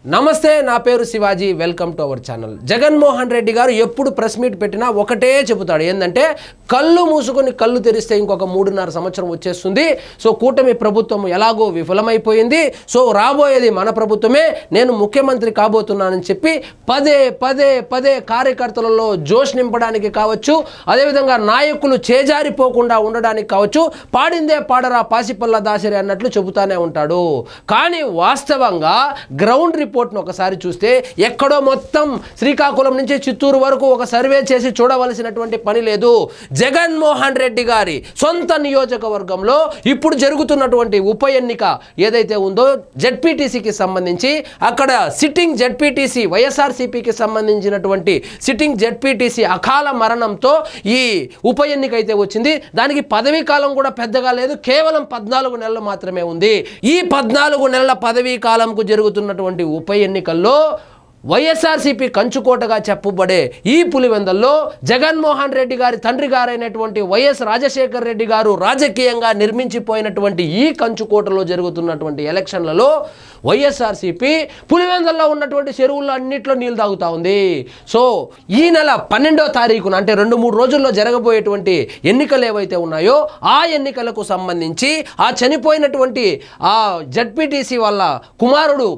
నమస్తే నా పేరు Shivaji welcome to our channel Jaganmohan Reddy గారు ఎప్పుడు ప్రెస్ మీట్ పెట్టినా ఒకటే చెబుతాడు ఏందంటే కళ్ళు మూసుకొని కళ్ళు తెరిస్తే ఇంకొక 3.5 సంవత్సరం వచ్చేస్తుంది సో కూటమి ప్రభుత్వం ఎలాగో విఫలమైపోయింది సో రాబోయేది మన ప్రభుత్వమే నేను ముఖ్యమంత్రి కాబోతున్నానని చెప్పి పదే కార్యకర్తలలో జోష్ నింపడానికి కావచ్చు అదే విధంగా నాయకులు చేజారిపోకుండా ఉండడానికి కావచ్చు పాడిందే పాడరా పాసిపల్ల దాసరి అన్నట్లు చెబుతానే ఉంటాడు కానీ వాస్తవంగా గ్రౌండ్ రిపోర్ట్ను ఒకసారి చూస్తే ఎక్కడో మొత్తం శ్రీకాకుళం నుంచి చిత్తూరు వరకు ఒక సర్వే చేసి చూడవలసినటువంటి పని లేదు జగన్మోహన్ రెడ్డి గారి సొంత నియోజకవర్గంలో ఇప్పుడు జరుగుతున్నటువంటి ఉప ఎన్నిక ఏదైతే ఉందో జెడ్పీటీసీకి సంబంధించి అక్కడ సిట్టింగ్ జెడ్పీటీసీ వైఎస్ఆర్సీపీకి సంబంధించినటువంటి సిట్టింగ్ జెడ్పీటీసీ అకాల మరణంతో ఈ ఉప ఎన్నిక అయితే వచ్చింది దానికి పదవీ కాలం కూడా పెద్దగా లేదు కేవలం 14 నెలలు మాత్రమే ఉంది ఈ 14 నెలల పదవీ కాలంకు జరుగుతున్నటువంటి ఉప ఎన్నికల్లో వైఎస్ఆర్సీపీ కంచుకోటగా చెప్పబడే ఈ పులివెందల్లో జగన్మోహన్ రెడ్డి గారి తండ్రి గారైనటువంటి వైఎస్ రాజశేఖర రెడ్డి గారు రాజకీయంగా నిర్మించిపోయినటువంటి ఈ కంచుకోటలో జరుగుతున్నటువంటి ఎలక్షన్లలో వైఎస్ఆర్సీపీ పులివెందల్లో ఉన్నటువంటి చెరువుల్లో అన్నింటిలో నీళ్లు తాగుతూ ఉంది సో ఈ నెల 12వ తారీఖున అంటే 2-3 రోజుల్లో జరగబోయేటువంటి ఎన్నికలు ఏవైతే ఉన్నాయో ఆ ఎన్నికలకు సంబంధించి ఆ చనిపోయినటువంటి ఆ జెడ్పీటీసీ వాళ్ళ కుమారుడు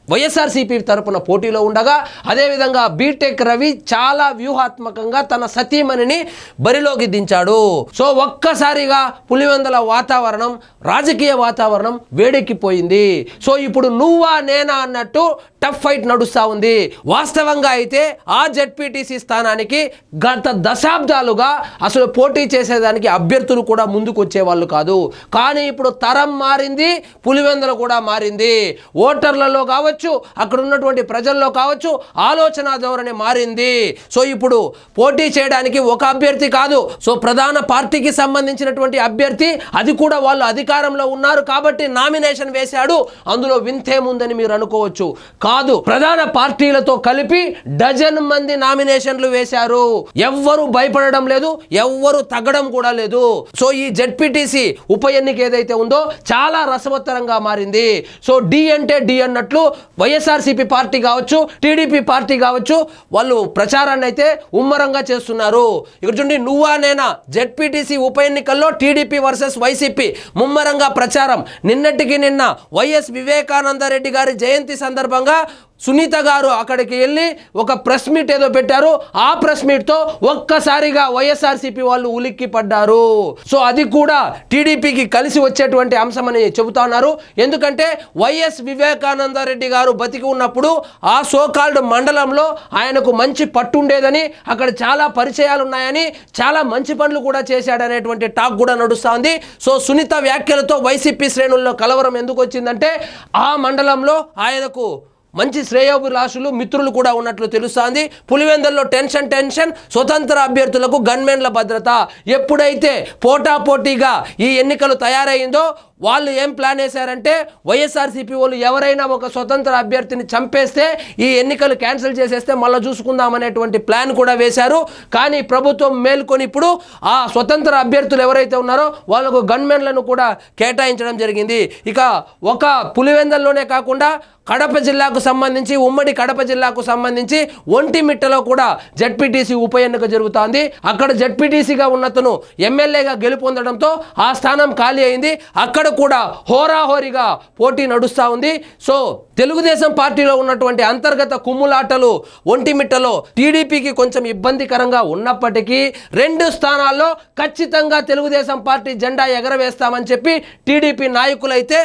వైఎస్ఆర్సీపీ తరపున పోటీలో ఉండగా అదేవిధంగా బీటెక్ రవి చాలా వ్యూహాత్మకంగా తన సతీమణిని బరిలోకి దించాడు సో ఒక్కసారిగా పులివెందల వాతావరణం రాజకీయ వాతావరణం వేడెక్కిపోయింది సో ఇప్పుడు నువ్వా నేనా అన్నట్టు టఫ్ ఫైట్ నడుస్తూ ఉంది వాస్తవంగా అయితే ఆ జెడ్పీటీసీ స్థానానికి గత దశాబ్దాలుగా అసలు పోటీ చేసేదానికి అభ్యర్థులు కూడా ముందుకు వచ్చేవాళ్ళు కాదు కానీ ఇప్పుడు తరం మారింది పులివెందల కూడా మారింది ఓటర్లలో కావచ్చు అక్కడ ఉన్నటువంటి ప్రజల్లో కావచ్చు ఆలోచన ధోరణి మారింది సో ఇప్పుడు పోటీ చేయడానికి ఒక అభ్యర్థి కాదు సో ప్రధాన పార్టీకి సంబంధించినటువంటి అభ్యర్థి అది కూడా వాళ్ళు అధికారంలో ఉన్నారు కాబట్టి నామినేషన్ వేశాడు అందులో వింతేముందని మీరు అనుకోవచ్చు కాదు ప్రధాన పార్టీలతో కలిపి డజన్ మంది నామినేషన్లు వేశారు ఎవ్వరు భయపడడం లేదు ఎవ్వరు తగ్గడం కూడా లేదు సో ఈ జెడ్పీటీసీ ఉప ఎన్నిక ఏదైతే ఉందో చాలా రసవత్తరంగా మారింది సో డి అంటే డి అన్నట్లు వైఎస్ఆర్సీపీ పార్టీ కావచ్చు టీడీపీ పార్టీ కావచ్చు వాళ్ళు ప్రచారాన్ని అయితే ఉమ్మరంగా చేస్తున్నారు ఇక్కడ చూడండి నువ్వా నేనా జెడ్పీటీసీ ఉప ఎన్నికల్లో టీడీపీ వర్సెస్ వైసీపీ ముమ్మరంగా ప్రచారం నిన్నటికి నిన్న వైఎస్ వివేకానంద రెడ్డి గారి జయంతి సందర్భంగా సునీత గారు అక్కడికి వెళ్ళి ఒక ప్రెస్ మీట్ ఏదో పెట్టారు ఆ ప్రెస్ మీట్తో ఒక్కసారిగా వైఎస్ఆర్సీపీ వాళ్ళు ఉలిక్కి పడ్డారు సో అది కూడా టీడీపీకి కలిసి వచ్చేటువంటి అంశమని చెబుతా ఉన్నారు ఎందుకంటే వైఎస్ వివేకానంద రెడ్డి గారు బతికి ఉన్నప్పుడు ఆ సోకాల్డ్ మండలంలో ఆయనకు మంచి పట్టుండేదని అక్కడ చాలా పరిచయాలు ఉన్నాయని చాలా మంచి పనులు కూడా చేశాడనేటువంటి టాక్ కూడా నడుస్తుంది సో సునీత వ్యాఖ్యలతో వైసీపీ శ్రేణుల్లో కలవరం ఎందుకు వచ్చిందంటే ఆ మండలంలో ఆయనకు మంచి శ్రేయోభిలాషులు మిత్రులు కూడా ఉన్నట్లు తెలుస్తోంది పులివెందల్లో టెన్షన్ స్వతంత్ర అభ్యర్థులకు గన్మెన్ల భద్రత ఎప్పుడైతే పోటాపోటీగా ఈ ఎన్నికలు తయారైందో వాళ్ళు ఏం ప్లాన్ వేశారంటే వైఎస్ఆర్సీపీ వాళ్ళు ఎవరైనా ఒక స్వతంత్ర అభ్యర్థిని చంపేస్తే ఈ ఎన్నికలు క్యాన్సిల్ చేసేస్తే మళ్ళీ చూసుకుందామనేటువంటి ప్లాన్ కూడా వేశారు కానీ ప్రభుత్వం మేల్కొని ఇప్పుడు ఆ స్వతంత్ర అభ్యర్థులు ఎవరైతే ఉన్నారో వాళ్ళకు గన్మెన్లను కూడా కేటాయించడం జరిగింది ఇక ఒక పులివెందల్లోనే కాకుండా కడప జిల్లాకు సంబంధించి ఉమ్మడి కడప జిల్లాకు సంబంధించి ఒంటిమిట్టలో కూడా జెడ్పీటీసీ ఉప ఎన్నిక జరుగుతోంది అక్కడ జెడ్పీటీసీగా ఉన్నతను ఎమ్మెల్యేగా గెలుపొందడంతో ఆ స్థానం ఖాళీ అయింది అక్కడ కూడా హోరాహోరీగా పోటీ నడుస్తూ ఉంది సో తెలుగుదేశం పార్టీలో ఉన్నటువంటి అంతర్గత కుమ్ములాటలు ఒంటిమిట్టలో టీడీపీకి కొంచెం ఇబ్బందికరంగా ఉన్నప్పటికీ 2 స్థానాల్లో ఖచ్చితంగా తెలుగుదేశం పార్టీ జెండా ఎగరవేస్తామని చెప్పి టీడీపీ నాయకులైతే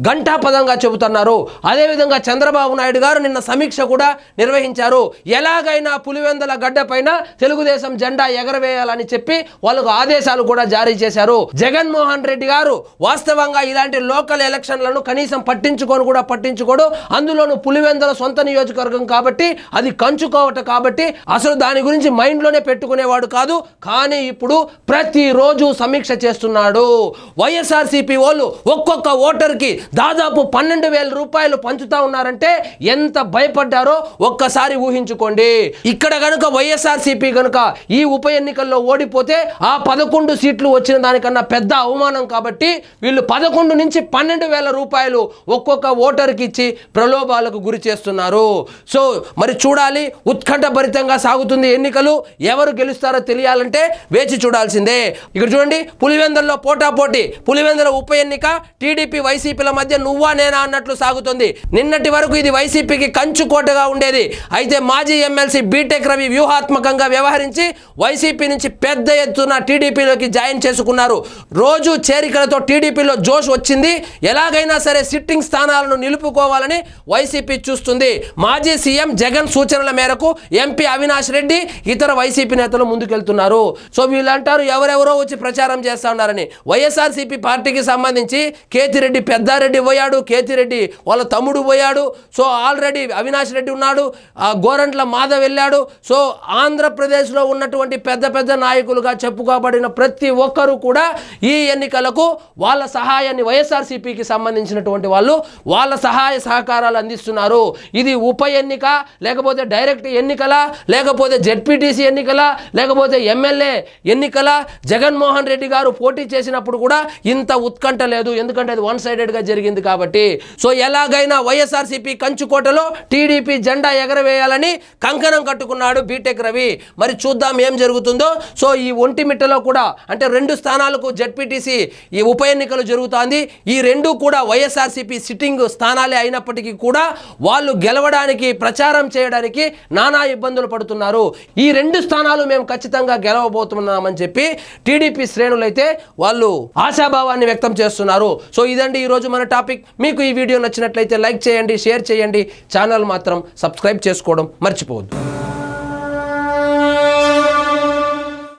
గంటాపదంగా చెబుతున్నారు అదేవిధంగా చంద్రబాబు నాయుడు గారు నిన్న సమీక్ష కూడా నిర్వహించారు ఎలాగైనా పులివెందల గడ్డపైన తెలుగుదేశం జెండా ఎగరవేయాలని చెప్పి వాళ్ళకు ఆదేశాలు కూడా జారీ చేశారు జగన్మోహన్ రెడ్డి గారు వాస్తవంగా ఇలాంటి లోకల్ ఎలక్షన్లను కనీసం పట్టించుకోడు అందులోనూ పులివెందల సొంత నియోజకవర్గం కాబట్టి అది కంచుకోవట కాబట్టి అసలు దాని గురించి మైండ్లోనే పెట్టుకునేవాడు కాదు కానీ ఇప్పుడు ప్రతిరోజు సమీక్ష చేస్తున్నాడు వైఎస్ఆర్సీపీ వాళ్ళు ఒక్కొక్క ఓటర్కి దాదాపు 12,000 రూపాయలు పంచుతా ఉన్నారంటే ఎంత భయపడ్డారో ఒక్కసారి ఊహించుకోండి. ఇక్కడ గనుక వైఎస్ఆర్సీపీ గనుక ఈ ఉప ఎన్నికల్లో ఓడిపోతే ఆ 11 సీట్లు వచ్చిన దానికన్నా పెద్ద అవమానం కాబట్టి వీళ్ళు 11 నుంచి 12,000 రూపాయలు ఒక్కొక్క ఓటర్కి ఇచ్చి ప్రలోభాలకు గురి చేస్తున్నారు. సో మరి చూడాలి, ఉత్కంఠభరితంగా సాగుతుంది ఎన్నికలు. ఎవరు గెలుస్తారో తెలియాలంటే వేచి చూడాల్సిందే. ఇక్కడ చూడండి, పులివెందులలో పోటాపోటీ, పులివెందుల ఉప ఎన్నిక టీడీపీ వైసీపీల మధ్య నువ్వా నేనా అన్నట్లు సాగుతుంది. నిన్నటి వరకు ఇది వైసీపీకి కంచుకోటగా ఉండేది. అయితే మాజీ ఎమ్మెల్సీ బీటెక్ రవి వ్యూహాత్మకంగా వ్యవహరించి వైసీపీ నుంచి పెద్ద ఎత్తున టీడీపీలోకి జాయిన్ చేసుకున్నారు. రోజు చేరికలతో టీడీపీలో జోష్ వచ్చింది. ఎలాగైనా సరే సిట్టింగ్ స్థానాలను నిలుపుకోవాలని వైసీపీ చూస్తుంది. మాజీ సీఎం జగన్ సూచనల మేరకు ఎంపీ అవినాష్ రెడ్డి ఇతర వైసీపీ నేతలు ముందుకెళ్తున్నారు. సో వీళ్ళంటారు ఎవరెవరో వచ్చి ప్రచారం చేస్తా ఉన్నారని. వైఎస్ఆర్సీపీ పార్టీకి సంబంధించి కేతిరెడ్డి పెద్దారెడ్డి పోయాడు, కేతిరెడ్డి వాళ్ళ తమ్ముడు పోయాడు. సో ఆల్రెడీ అవినాష్ రెడ్డి ఉన్నాడు, గోరంట్ల మాధవ్ వెళ్ళాడు. సో ఆంధ్రప్రదేశ్లో ఉన్నటువంటి పెద్ద పెద్ద నాయకులుగా చెప్పుకోబడిన ప్రతి ఒక్కరూ కూడా ఈ ఎన్నికలకు వాళ్ళ సహాయాన్ని, వైఎస్ఆర్సీపీకి సంబంధించినటువంటి వాళ్ళు వాళ్ళ సహాయ సహకారాలు అందిస్తున్నారు. ఇది ఉప ఎన్నిక, లేకపోతే డైరెక్ట్ ఎన్నికల, లేకపోతే జెడ్పీటీసీ ఎన్నికల, లేకపోతే ఎమ్మెల్యే ఎన్నికల. జగన్మోహన్ రెడ్డి గారు పోటీ చేసినప్పుడు కూడా ఇంత ఉత్కంఠ లేదు, ఎందుకంటే అది వన్ సైడెడ్గా జరిగింది కాబట్టి. సో ఎలాగైనా వైఎస్ఆర్సీపీ కంచుకోటలో టీడీపీ జెండా ఎగరవేయాలని కంకణం కట్టుకున్నాడు బీటెక్ రవి. మరి చూద్దాం ఏం జరుగుతుందో. సో ఈ ఒంటిమిట్టలో కూడా అంటే 2 స్థానాలకు జెడ్పీటీసీ ఈ ఉప ఎన్నికలు జరుగుతోంది. ఈ 2 కూడా వైఎస్ఆర్సీపీ సిట్టింగ్ స్థానాలే అయినప్పటికీ కూడా వాళ్ళు గెలవడానికి, ప్రచారం చేయడానికి నానా ఇబ్బందులు పడుతున్నారు. ఈ 2 స్థానాలు మేము ఖచ్చితంగా గెలవబోతున్నామని చెప్పి టీడీపీ శ్రేణులైతే వాళ్ళు ఆశాభావాన్ని వ్యక్తం చేస్తున్నారు. సో ఇదండి ఈరోజు మన టాపిక్. మీకు ఈ వీడియో నచ్చినట్లయితే లైక్ చేయండి, షేర్ చేయండి, ఛానల్ మాత్రం సబ్స్క్రైబ్ చేసుకోవడం మర్చిపోవద్దు.